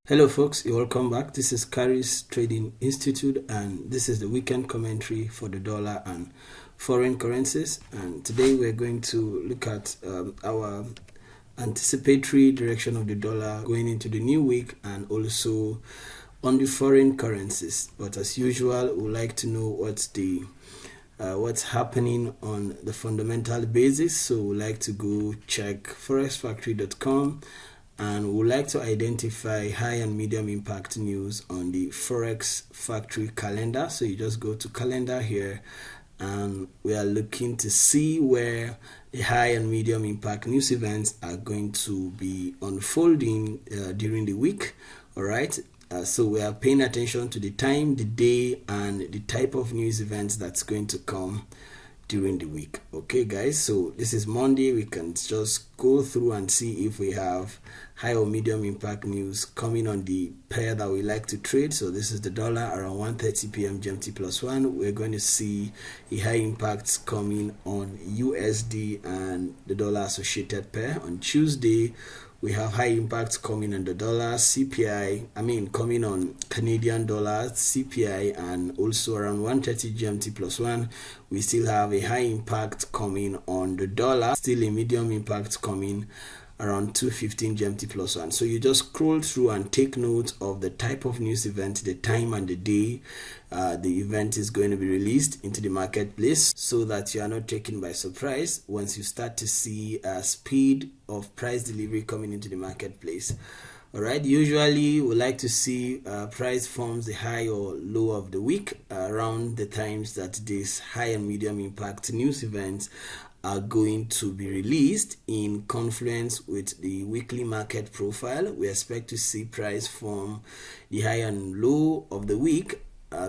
Hello folks, you're welcome back. This is Carrie's Trading Institute and this is the weekend commentary for the dollar and foreign currencies. And today we're going to look at our anticipatory direction of the dollar going into the new week and also on the foreign currencies. But as usual, we'd like to know what's happening on the fundamental basis. So we'd like to go check forexfactory.com. and we would like to identify high and medium impact news on the Forex Factory calendar. So you just go to calendar here and we are looking to see where the high and medium impact news events are going to be unfolding during the week. All right. So we are paying attention to the time, the day, and the type of news events that's going to come during the week. Okay guys, so this is Monday. We can just go through and see if we have high or medium impact news coming on the pair that we like to trade. So this is the dollar around 1:30 p.m. GMT +1. We're going to see a high impact coming on USD and the dollar associated pair. On Tuesday we have high impact coming on the dollar CPI, coming on Canadian dollar CPI, and also around 1:30 GMT +1 we still have a high impact coming on the dollar, still a medium impact coming around 2:15 GMT +1. So you just scroll through and take note of the type of news event, the time and the day the event is going to be released into the marketplace, so that you are not taken by surprise once you start to see speed of price delivery coming into the marketplace. All right, usually we like to see price forms the high or low of the week around the times that this high and medium impact news events are going to be released in confluence with the weekly market profile. We expect to see price form the high and low of the week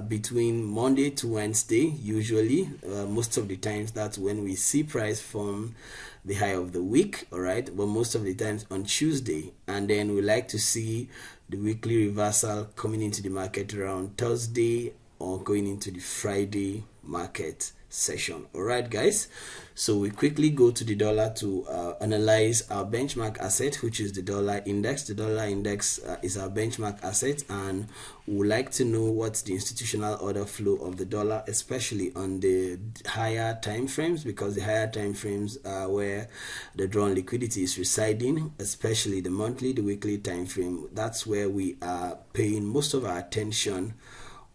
between Monday to Wednesday. Usually most of the times that's when we see price form the high of the week. All right, but most of the times on Tuesday, and then we like to see the weekly reversal coming into the market around Thursday or going into the Friday market session. All right guys, so we quickly go to the dollar to analyze our benchmark asset, which is the dollar index. The dollar index is our benchmark asset, and we would like to know what's the institutional order flow of the dollar, especially on the higher time frames, because the higher time frames are where the drawn liquidity is residing, especially the monthly, the weekly time frame. That's where we are paying most of our attention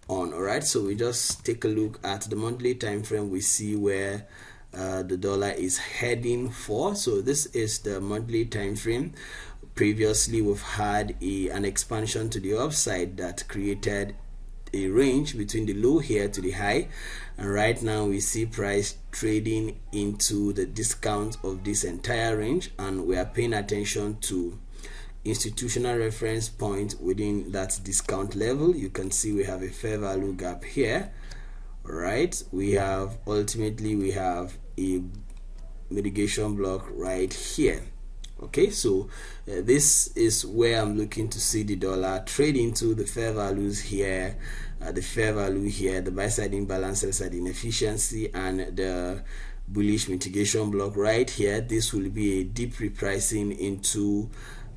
on. All right, so we just take a look at the monthly time frame. We see where the dollar is heading for. So this is the monthly time frame. Previously we've had an expansion to the upside that created a range between the low here to the high, and right now we see price trading into the discount of this entire range, and we are paying attention to institutional reference point within that discount level. You can see we have a fair value gap here. All right, we have a mitigation block right here. Okay, so this is where I'm looking to see the dollar trade into the fair values here, the fair value here, the buy side imbalance, sell side inefficiency, and the bullish mitigation block right here. This will be a deep repricing into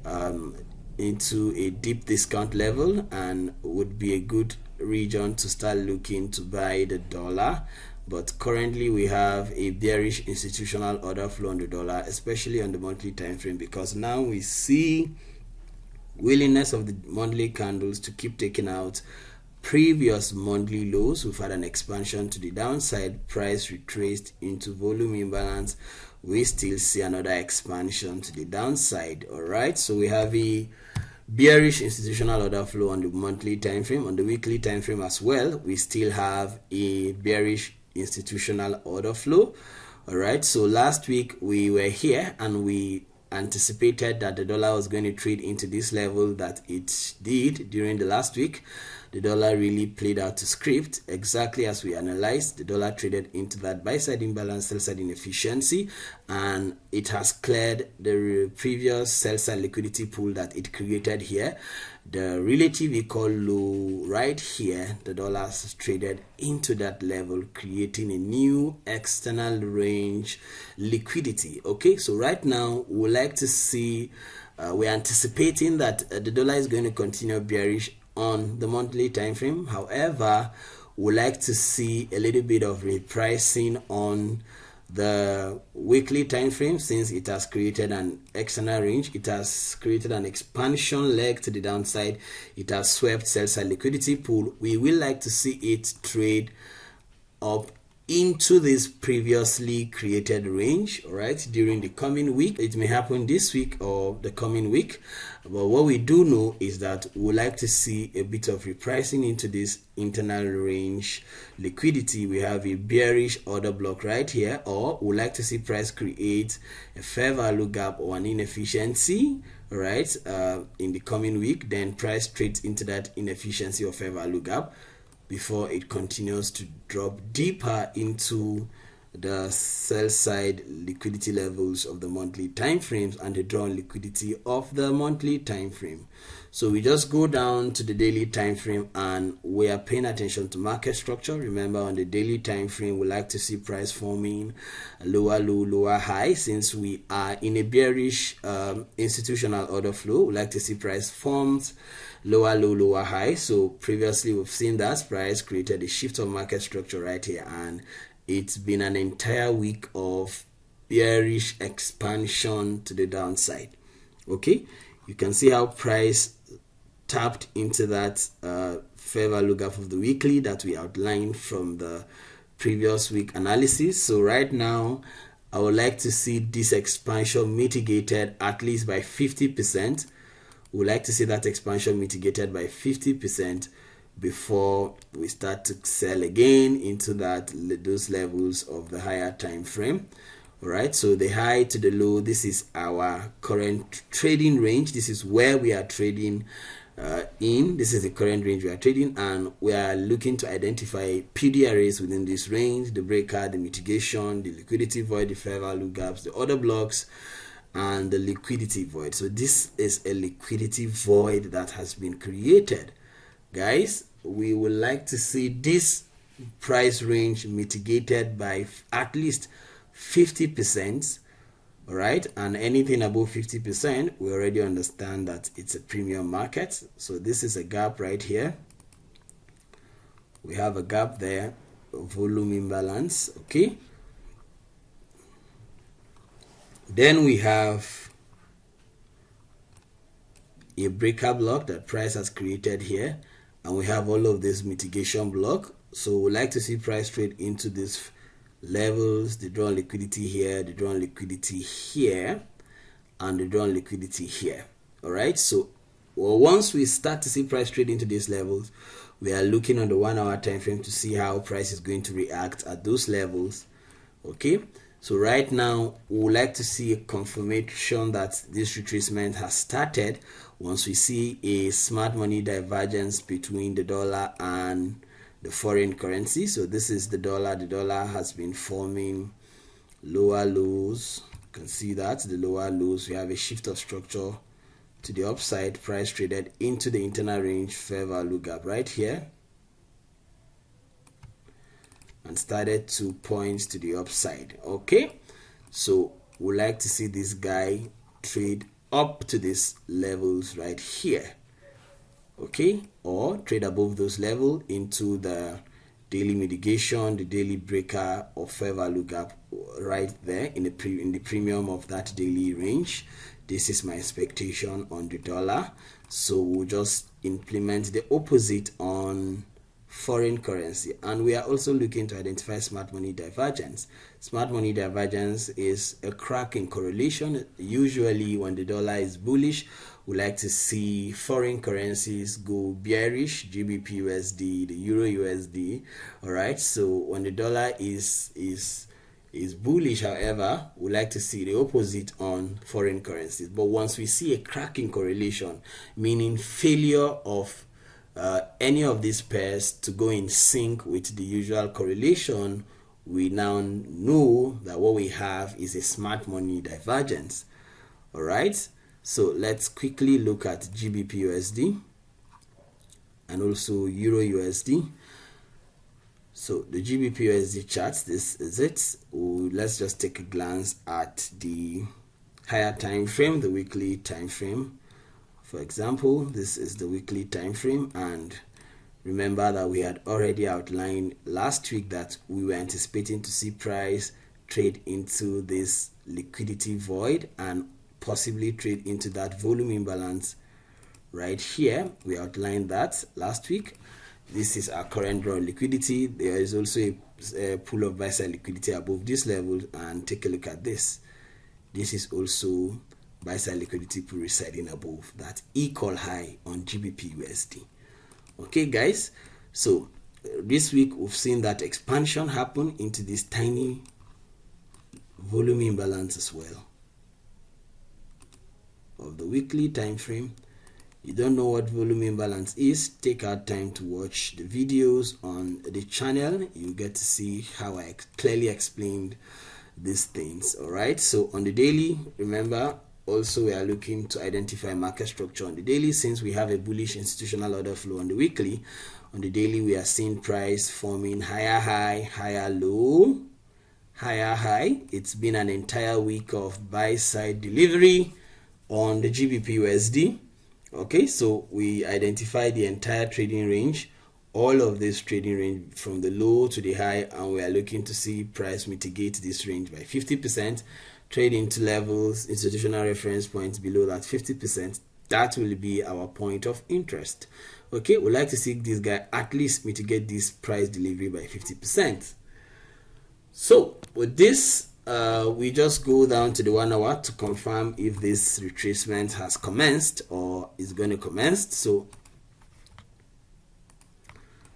a deep discount level, and would be a good region to start looking to buy the dollar. But currently we have a bearish institutional order flow on the dollar, especially on the monthly time frame, because now we see willingness of the monthly candles to keep taking out previous monthly lows. We've had an expansion to the downside, price retraced into volume imbalance. We still see another expansion to the downside. All right, so we have a bearish institutional order flow on the monthly time frame. On the weekly time frame as well, we still have a bearish institutional order flow. All right, so last week we were here and we anticipated that the dollar was going to trade into this level that it did during the last week. the dollar really played out to script exactly as we analyzed. The dollar traded into that buy side imbalance, sell side inefficiency, and it has cleared the previous sell side liquidity pool that it created here. The relative equal low right here, the dollar has traded into that level, creating a new external range liquidity. Okay, so right now we like to see, we're anticipating that the dollar is going to continue bearish on the monthly time frame. However, we like to see a little bit of repricing on the weekly time frame, since it has created an external range. It has created an expansion leg to the downside. It has swept sell side liquidity pool. We will like to see it trade up into this previously created range, all right, during the coming week. It may happen this week or the coming week, but what we do know is that we like to see a bit of repricing into this internal range liquidity. We have a bearish order block right here, or we like to see price create a fair value gap or an inefficiency, right, in the coming week. Then price trades into that inefficiency or fair value gap before it continues to drop deeper into the sell side liquidity levels of the monthly time frames and the drawn liquidity of the monthly time frame. So we just go down to the daily time frame and we are paying attention to market structure. Remember, on the daily time frame, we like to see price forming a lower low, lower high. Since we are in a bearish institutional order flow, we like to see price forms lower low, lower high. So previously we've seen that price created a shift of market structure right here, and it's been an entire week of bearish expansion to the downside. Okay, you can see how price tapped into that fair value gap of the weekly that we outlined from the previous week analysis. So right now I would like to see this expansion mitigated at least by 50%. We like to see that expansion mitigated by 50% before we start to sell again into those levels of the higher time frame. All right, so the high to the low, this is our current trading range. This is where we are trading in. This is the current range we are trading, and we are looking to identify PDRAs within this range: the breaker, the mitigation, the liquidity void, the fair value gaps, the order blocks, and the liquidity void. So this is a liquidity void that has been created. Guys, we would like to see this price range mitigated by at least 50%. All right, and anything above 50%, we already understand that it's a premium market. So this is a gap right here. We have a gap there, volume imbalance. Okay, then we have a breaker block that price has created here, and we have all of this mitigation block. So we like to see price trade into these levels, the drawn liquidity here, the drawn liquidity here, and the drawn liquidity here. All right, so once we start to see price trade into these levels, we are looking on the 1 hour time frame to see how price is going to react at those levels. Okay, so right now we would like to see a confirmation that this retracement has started once we see a smart money divergence between the dollar and the foreign currency. So this is the dollar. The dollar has been forming lower lows. You can see that the lower lows, we have a shift of structure to the upside. Price traded into the internal range fair value gap right here and started to point to the upside. Okay, so we like to see this guy trade up to these levels right here. Okay, or trade above those levels into the daily mitigation, the daily breaker or fair value gap right there in the premium of that daily range. This is my expectation on the dollar. So we'll just implement the opposite on foreign currency, and we are also looking to identify smart money divergence. Smart money divergence is a crack in correlation. Usually when the dollar is bullish, we like to see foreign currencies go bearish, GBPUSD, the Euro USD. All right, so when the dollar is bullish, however, we like to see the opposite on foreign currencies. But once we see a crack in correlation, meaning failure of any of these pairs to go in sync with the usual correlation, we now know that what we have is a smart money divergence. All right, so let's quickly look at GBPUSD and also Euro USD. So the GBPUSD charts, this is it. Let's just take a glance at the higher time frame, the weekly time frame. For example, this is the weekly time frame, and remember that we had already outlined last week that we were anticipating to see price trade into this liquidity void and possibly trade into that volume imbalance right here. We outlined that last week. This is our current draw liquidity. There is also a pool of buy side liquidity above this level, and take a look at this. This is also buy side liquidity pool residing above that equal high on GBPUSD. Okay guys, so this week we've seen that expansion happen into this tiny volume imbalance as well of the weekly time frame. You don't know what volume imbalance is, take out time to watch the videos on the channel. You get to see how I clearly explained these things. All right, so on the daily, remember, also we are looking to identify market structure on the daily. Since we have a bullish institutional order flow on the weekly, on the daily we are seeing price forming higher high, higher low, higher high. It's been an entire week of buy side delivery on the GBPUSD. Okay, so we identify the entire trading range, all of this trading range from the low to the high, and we are looking to see price mitigate this range by 50%, trade into levels, institutional reference points below that 50%. That will be our point of interest. Okay, we'd like to see this guy at least mitigate this price delivery by 50%. So with this, we just go down to the 1 hour to confirm if this retracement has commenced or is going to commence. So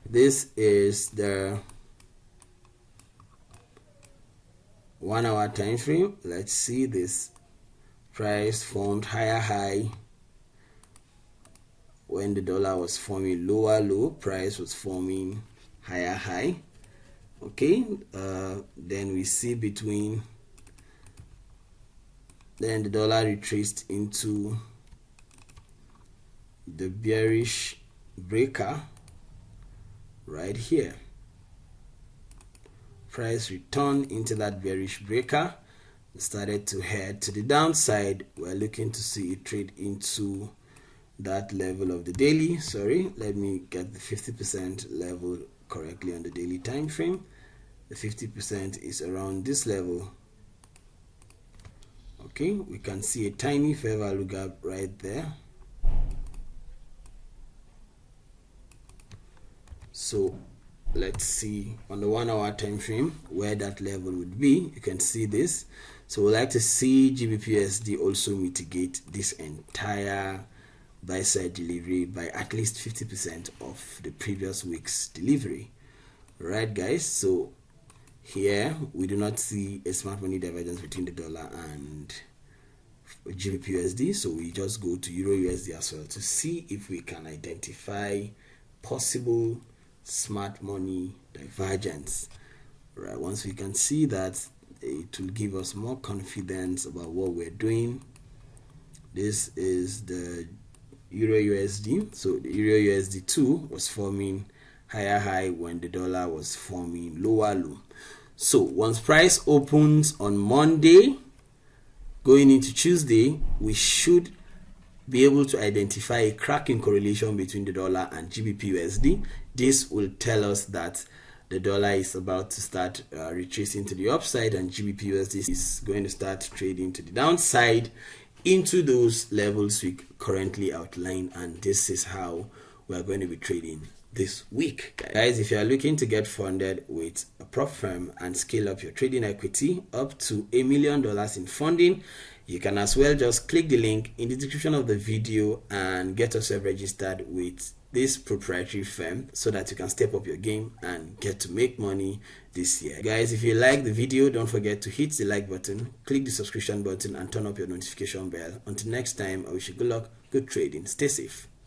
this is the 1 hour time frame. Let's see this. Price formed higher high when the dollar was forming lower low. Price was forming higher high. Okay, then we see between, then the dollar retraced into the bearish breaker right here. Price returned into that bearish breaker, started to head to the downside. We're looking to see it trade into that level of the daily. Sorry, let me get the 50% level correctly on the daily time frame. The 50% is around this level. Okay, we can see a tiny fair value gap right there. So let's see on the 1 hour time frame where that level would be. You can see this. So we'd like to see GBPUSD also mitigate this entire buy side delivery by at least 50% of the previous week's delivery. Right guys, so here we do not see a smart money divergence between the dollar and GBPUSD, so we just go to Euro USD as well to see if we can identify possible smart money divergence. Right, once we can see that, it will give us more confidence about what we're doing. This is the Euro USD. So the Euro USD 2 was forming higher high when the dollar was forming lower low. So once price opens on Monday going into Tuesday, we should be able to identify a cracking correlation between the dollar and GBPUSD. This will tell us that the dollar is about to start retracing to the upside, and GBPUSD is going to start trading to the downside into those levels we currently outline, and this is how we are going to be trading this week. Guys, if you are looking to get funded with a prop firm and scale up your trading equity up to $1 million in funding, you can as well just click the link in the description of the video and get yourself registered with this proprietary firm so that you can step up your game and get to make money this year. Guys, if you like the video, don't forget to hit the like button, click the subscription button, and turn up your notification bell. Until next time, I wish you good luck, good trading, stay safe.